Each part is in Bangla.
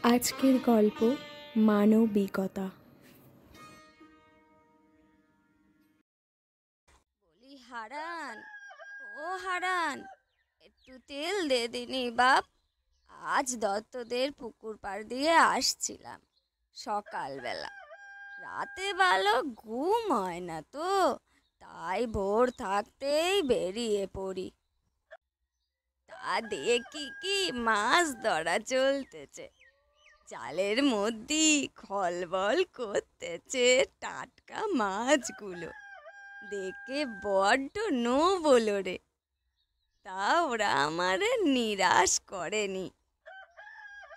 আজকের গল্প মানবিকতা। বলি হারান, ও হারান, একটু তেল দে দিনি বাপ। আজ দত্তদের পুকুর পাড় দিয়ে আসছিলাম সকালবেলা। রাতে ভালো ঘুম হয় না তো, তাই ভোর থাকতেই বেরিয়ে পড়ি। তা দেখি কি মাছ ধরা চলতেছে, জালের মধ্যে খলবল করতেছে টাটকা মাছগুলো। দেখে বড্ড নো বলো রে। তা ওরা আমারে নিরাশ করেনি।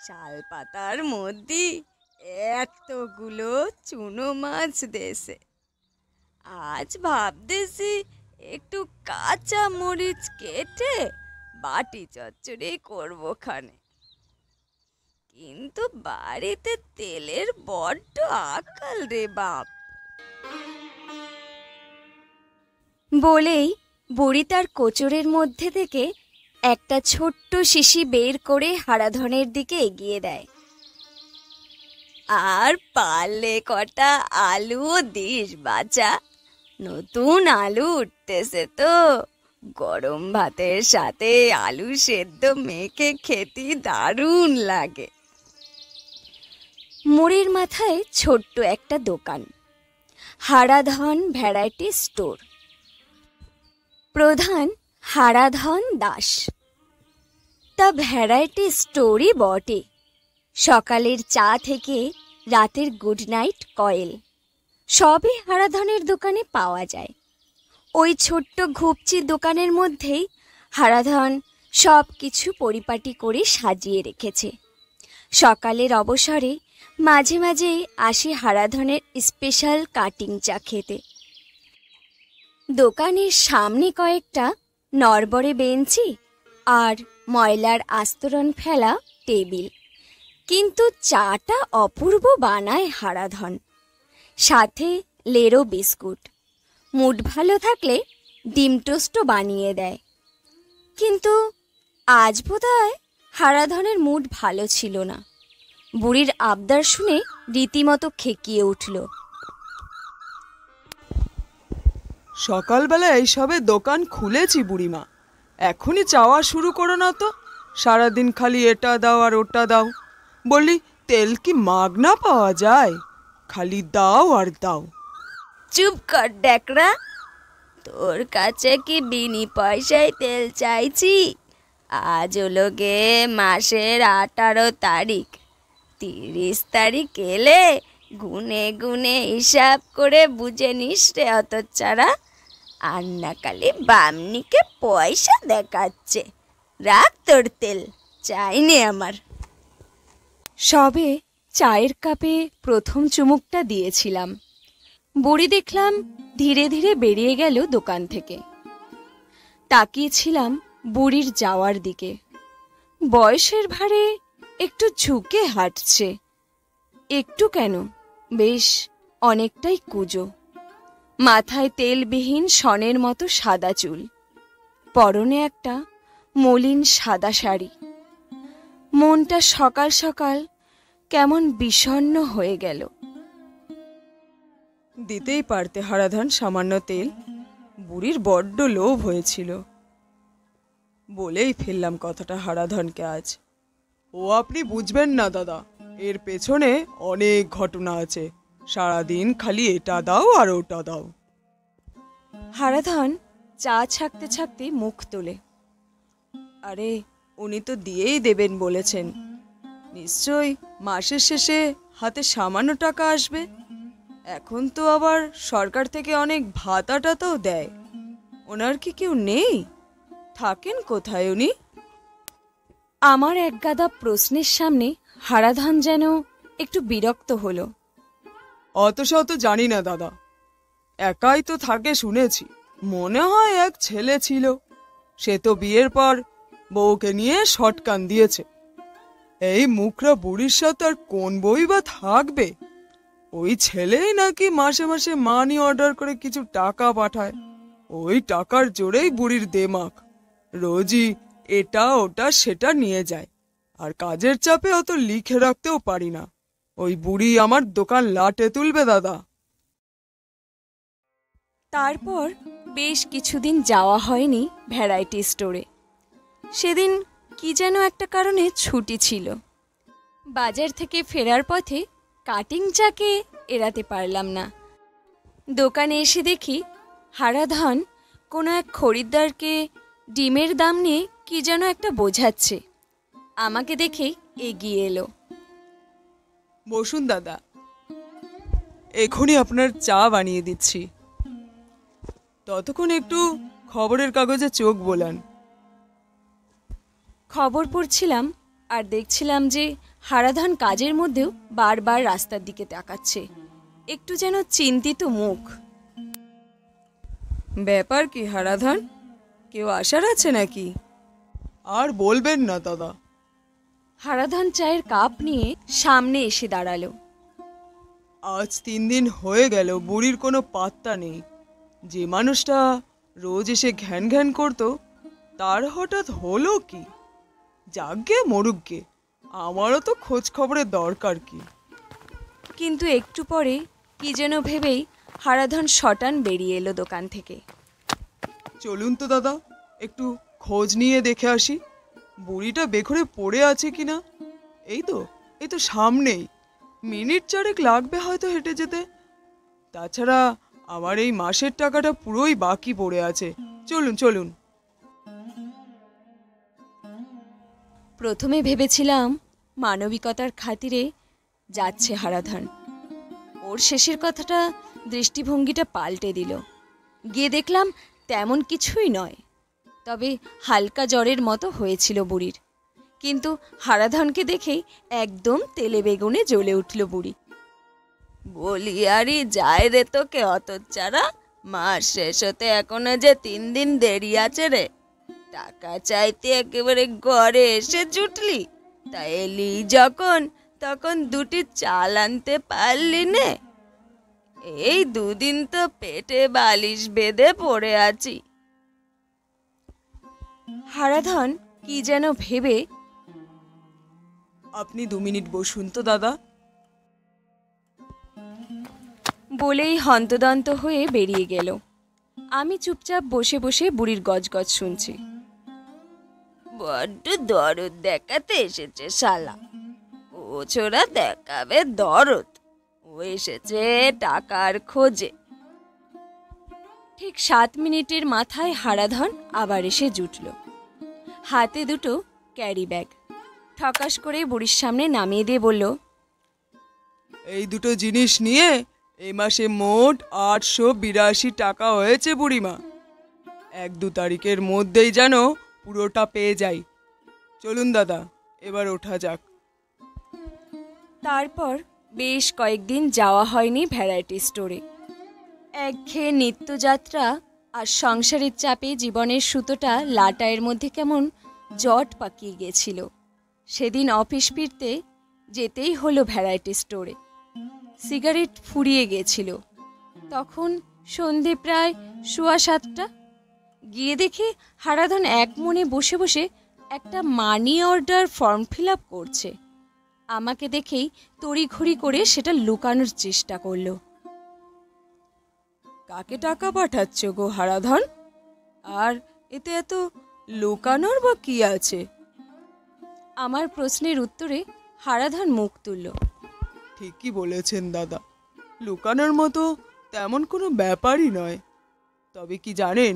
শাল পাতার মধ্যে এতগুলো চুনো মাছ দেশে। আজ ভাবতেছি একটু কাঁচা মরিচ কেটে বাটি চচ্চড়ি করবো খানে, কিন্তু বাড়িতে তেলের বড্ড আকাল রে বাপ। বলেই বুড়ি তার কোচরের মধ্যে থেকে একটা ছোট্ট শিশি বের করে হারাধনের দিকে এগিয়ে দেয়। আর পারলে কটা আলুও দিস বাছা, নতুন আলু উঠতেছে তো, গরম ভাতের সাথে আলু সেদ্ধ মেখে খেতে দারুণ লাগে। মুড়ির মাথায় ছোট্ট একটা দোকান, হারাধন ভ্যারাইটি স্টোর। প্রধান হারাধন দাস। তা ভ্যারাইটি স্টোরই বটে। সকালের চা থেকে রাতের গুড নাইট কয়েল সবই হারাধনের দোকানে পাওয়া যায়। ওই ছোট্ট ঘুপচি দোকানের মধ্যেই হারাধন সব কিছু পরিপাটি করে সাজিয়ে রেখেছে। সকালের অবসরে মাঝে মাঝেই আসি হারাধনের স্পেশাল কাটিং চা খেতে। দোকানের সামনে কয়েকটা নড়বড়ে বেঞ্চি আর ময়লার আস্তরণ ফেলা টেবিল, কিন্তু চাটা অপূর্ব বানায় হারাধন। সাথে লেরো বিস্কুট, মুড ভালো থাকলে ডিম টোস্টও বানিয়ে দেয়। কিন্তু আজ বোধহয় হারাধনের মুড ভালো ছিল না। বুড়ির আবদার শুনে রীতিমতো খেকিয়ে উঠল। সকালবেলা এইসবে দোকান খুলেছি বুড়িমা, এখনই চাওয়া শুরু করো না তো। সারাদিন খালি এটা দাও আর ওটা দাও। বললি তেল কি মাগনা পাওয়া যায়? খালি দাও আর দাও। চুপ কর ডেকরা, তোর কাছে কি বিনি পয়সায় তেল চাইছি? আজ হলো গে মাসের 18 তারিখ। 30 তারিখ এলে গুনে গুনে হিসাব করে বুঝে নিস রে হতচ্ছাড়া। আর না কালি বামনিকে পয়সা দেখাচ্ছে। রাখ তোর তেল, চাইনি আমার। সবে চায়ের কাপে প্রথম চুমুকটা দিয়েছিলাম, বুড়ি দেখলাম ধীরে ধীরে বেরিয়ে গেল দোকান থেকে। তাকিয়েছিলাম বুড়ির যাওয়ার দিকে। বয়সের ভারে একটু ঝুঁকে হাঁটছে। একটু কেন, বেশ অনেকটাই কুঁজো। মাথায় তেলবিহীন শনের মতো সাদা চুল, পরনে একটা মলিন সাদা শাড়ি। মনটা সকাল সকাল কেমন বিষণ্ণ হয়ে গেল। দিতেই পারতে হারাধন সামান্য তেল, বুড়ির বড্ড লোভ হয়েছিল। বলেই ফেললাম কথাটা হারাধনকে আজ। ও আপনি বুঝবেন না দাদা, এর পেছনে অনেক ঘটনা আছে। সারাদিন খালি এটা দাও আর ওটা দাও। হারাধন চা ছাকতে ছাকতে মুখ তোলে। আরে উনি তো দিয়েই দেবেন বলেছেন, নিশ্চয়ই মাসের শেষে হাতে সামান্য টাকা আসবে। এখন তো আবার সরকার থেকে অনেক ভাতা টাতাও দেয়। ওনার কি কেউ নেই? থাকেন কোথায় উনি? আমার একগাদা প্রশ্নের সামনে হারাধন যেন একটু বিরক্ত হলো। অত শত জানি না দাদা, একাই তো থাকে শুনেছি। মনে হয় এক ছেলে ছিল, সে তো বিয়ের পর বউকে নিয়ে শটকান দিয়েছে। এই মুখরা বুড়ির সাথে আর কোন বই বা থাকবে? ওই ছেলেই নাকি মাসে মাসে মানি অর্ডার করে কিছু টাকা পাঠায়। ওই টাকার জোরেই বুড়ির দেমাক, রোজই এটা ওটা সেটা নিয়ে যায়। আর কাজের চাপে অত লিখে রাখতেও পারি না। ওই বুড়ি আমার দোকান লাটে তুলবে দাদা। তারপর বেশ কিছুদিন যাওয়া হয়নি ভ্যারাইটি স্টোরে। সেদিন কি যেন একটা কারণে ছুটি ছিল। বাজার থেকে ফেরার পথে কাটিং চাকে এড়াতে পারলাম না। দোকানে এসে দেখি হারাধন কোনো এক খরিদ্দারকে ডিমের দাম নিয়ে কি যেন একটা বোঝাচ্ছে। আমাকে দেখে এগিয়ে এলো। বসুন দাদা, এখনই আপনার চা বানিয়ে দিচ্ছি। ততক্ষণ একটু খবরের কাগজে চোখ বোলান। খবর পড়ছিলাম আর দেখছিলাম যে হারাধন কাজের মধ্যেও বারবার রাস্তার দিকে তাকাচ্ছে, একটু যেন চিন্তিত মুখ। ব্যাপার কি হারাধন, কেউ আসার আছে নাকি? আর বলবেন না দাদা। হারাধন চায়ের কাপ নিয়ে সামনে এসে দাঁড়ালো। আজ 3 দিন হয়ে গেল বুড়ির কোনো পাত্তা নেই। যে মানুষটা রোজ এসে ঘ্যান ঘ্যান করতো তার হঠাৎ হলো কি? যাগ্গে মরুগ্গে, আমারও তো খোঁজ খবরের দরকার কি। কিন্তু একটু পরে কি যেন ভেবেই হারাধন শটান বেরিয়ে এলো দোকান থেকে। চলুন তো দাদা, একটু খোঁজ নিয়ে দেখে আসি বুড়িটা বেঘরে পড়ে আছে কিনা। এই তো সামনেই, মিনিট 4 লাগবে হয়তো হেঁটে যেতে। তাছাড়া আমার এই মাসের টাকাটা পুরোই বাকি পড়ে আছে। চলুন চলুন। প্রথমে ভেবেছিলাম মানবিকতার খাতিরে যাচ্ছে হারাধন। ওর শেষের কথাটা দৃষ্টিভঙ্গিটা পাল্টে দিল। গিয়ে দেখলাম তেমন কিছুই নয়, তবে হালকা জ্বরের মতো হয়েছিল বুড়ির। কিন্তু হারাধনকে দেখেই একদম তেলে বেগুনে জ্বলে উঠল বুড়ি। বলি আরে যায় রে তোকে হতচ্ছাড়া, মাস শেষ হতে এখনো যে 3 দিন দেরি আছে রে। টাকা চাইতে একেবারে ঘরে এসে জুটলি, তা এলি যখন তখন 2টি চাল আনতে পারলি নে। এই 2 দিন তো পেটে বালিশ বেঁধে পড়ে আছি। হারাধন কি যেন ভেবে আপনি 2 মিনিট বসুন তো দাদা। বলেই হন্তদন্ত হয়ে বেরিয়ে গেল। আমি চুপচাপ বসে বসে বুড়ির গজগজ শুনছি। বড্ড দরদ দেখাতে এসেছে শালা। ও ছোড়া দেখাবে দরদ, ও এসেছে টাকার খোঁজে। ঠিক 7 মিনিটের মাথায় হারাধন আবার এসে জুটল। হাতে দুটো ক্যারি ব্যাগ ঠকাস করে বুড়ির সামনে নামিয়ে দিয়ে বলল, এই দুটো জিনিস নিয়ে এই মাসে মোট 882 টাকা হয়েছে বুড়িমা। 1-2 তারিখের মধ্যেই যেন পুরোটা পেয়ে যাই। চলুন দাদা, এবার ওঠা যাক। তারপর বেশ কয়েকদিন যাওয়া হয়নি ভ্যারাইটি স্টোরে। একঘেয়ে নিত্যযাত্রা আর সংসারের চাপে জীবনের সুতোটা লাটায়ের মধ্যে কেমন জট পাকিয়ে গেছিল। সেদিন অফিস ফিরতে যেতেই হলো ভ্যারাইটি স্টোরে। সিগারেট ফুরিয়ে গেছিল। তখন সন্ধে প্রায় 7:15। গিয়ে দেখি হারাধন এক মনে বসে বসে একটা money order form fill up করছে। আমাকে দেখেই তড়িঘড়ি করে সেটা লুকানোর চেষ্টা করলো। কাকে টাকা পাঠাচ্ছ গো হারাধন? আর এতে এত লুকানোর বা কি আছে? আমার প্রশ্নের উত্তরে হারাধন মুখ তুলল। ঠিকই বলেছেন দাদা, লুকানোর মতো তেমন কোনো ব্যাপারই নয়। তবে কি জানেন,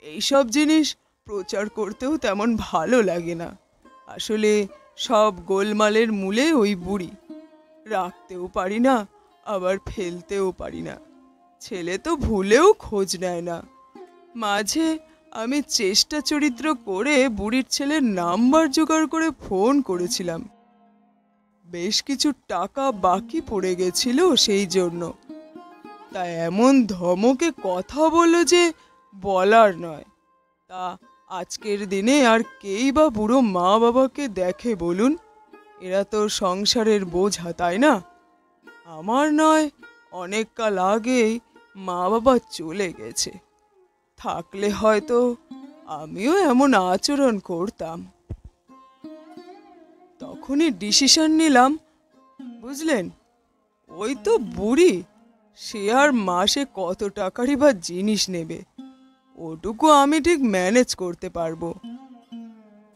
এইসব জিনিস প্রচার করতেও তেমন ভালো লাগে না। আসলে সব গোলমালের মূলে ওই বুড়ি। রাখতেও পারি না, আবার ফেলতেও পারি না। ছেলে তো ভুলেও খোঁজ নেয় না। মাঝে আমি চেষ্টা চরিত্র করে বুড়ির ছেলের নাম্বার জোগাড় করে ফোন করেছিলাম। বেশ কিছু টাকা বাকি পড়ে গেছিল সেই জন্য। তা এমন ধমকে কথা বলল যে বলার নয়। তা আজকের দিনে আর কেই বা বুড়ো মা বাবাকে দেখে বলুন? এরা তো সংসারের বোঝা, তাই না? আমার নয় অনেক কাল আগেই মা বাবা চলে গেছে। থাকলে হয়তো আমিও এমন আচরণ করতাম। তখনই ডিসিশন নিলাম, বুঝলেন, ওই তো বুড়ি, সে আর মাসে কত টাকারই বা জিনিস নেবে, ওটুকু আমি ঠিক ম্যানেজ করতে পারবো।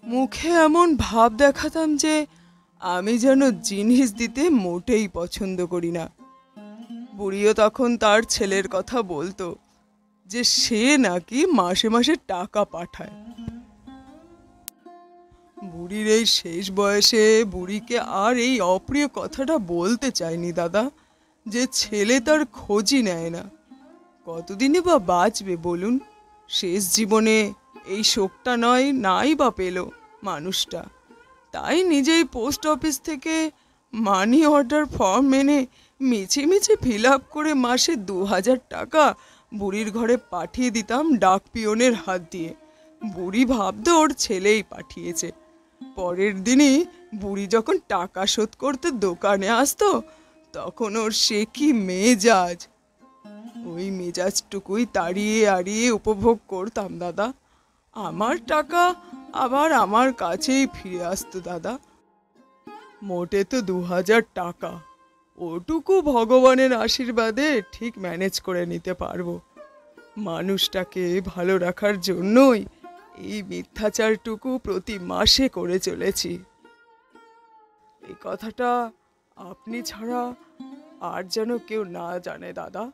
মুখে এমন ভাব দেখাতাম যে আমি যেন জিনিস দিতে মোটেই পছন্দ করি না। বুড়িও তখন তার ছেলের কথা বলতো যে সে নাকি মাসে মাসে টাকা পাঠায়। বুড়ির এই শেষ বয়সে বুড়িকে আর এই অপ্রিয় কথাটা বলতে চাইনি দাদা, যে ছেলে তার খোঁজই নেয় না। কতদিনে বা বাঁচবে বলুন? শেষ জীবনে এই শোকটা নয় নাই বা পেল মানুষটা। তাই নিজেই পোস্ট অফিস থেকে মানি অর্ডার ফর্ম এনে মিছিমিছি ফিল আপ করে মাসে 2000 টাকা বুড়ির ঘরে পাঠিয়ে দিতাম ডাক পিয়নের হাত দিয়ে। বুড়ি ভাবতো ওর ছেলেই পাঠিয়েছে। পরের দিনই বুড়ি যখন টাকা শোধ করতে দোকানে আসতো, তখন ওর সে কি মেজাজ! ওই মেজাজটুকুই তাড়িয়ে আড়িয়ে উপভোগ করতাম দাদা। আমার টাকা আবার আমার কাছেই ফিরে আসতো দাদা। মোটে তো 2000 টাকা, ওটুকু ভগবানের আশীর্বাদে ঠিক ম্যানেজ করে নিতে পারবো। মানুষটাকে ভালো রাখার জন্যই এই মিথ্যাচারটুকু প্রতি মাসে করে চলেছি। এই কথাটা আপনি ছাড়া আর যেন কেউ না জানে দাদা।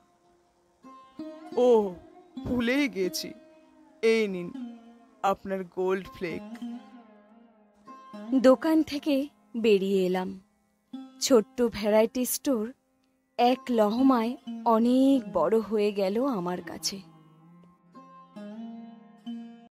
ও, ভুলেই গেছি, এই নিন আপনার গোল্ড ফ্লেক। দোকান থেকে বেরিয়ে এলাম। ছোট্ট ভ্যারাইটি স্টোর এক লহমায় অনেক বড় হয়ে গেল আমার কাছে।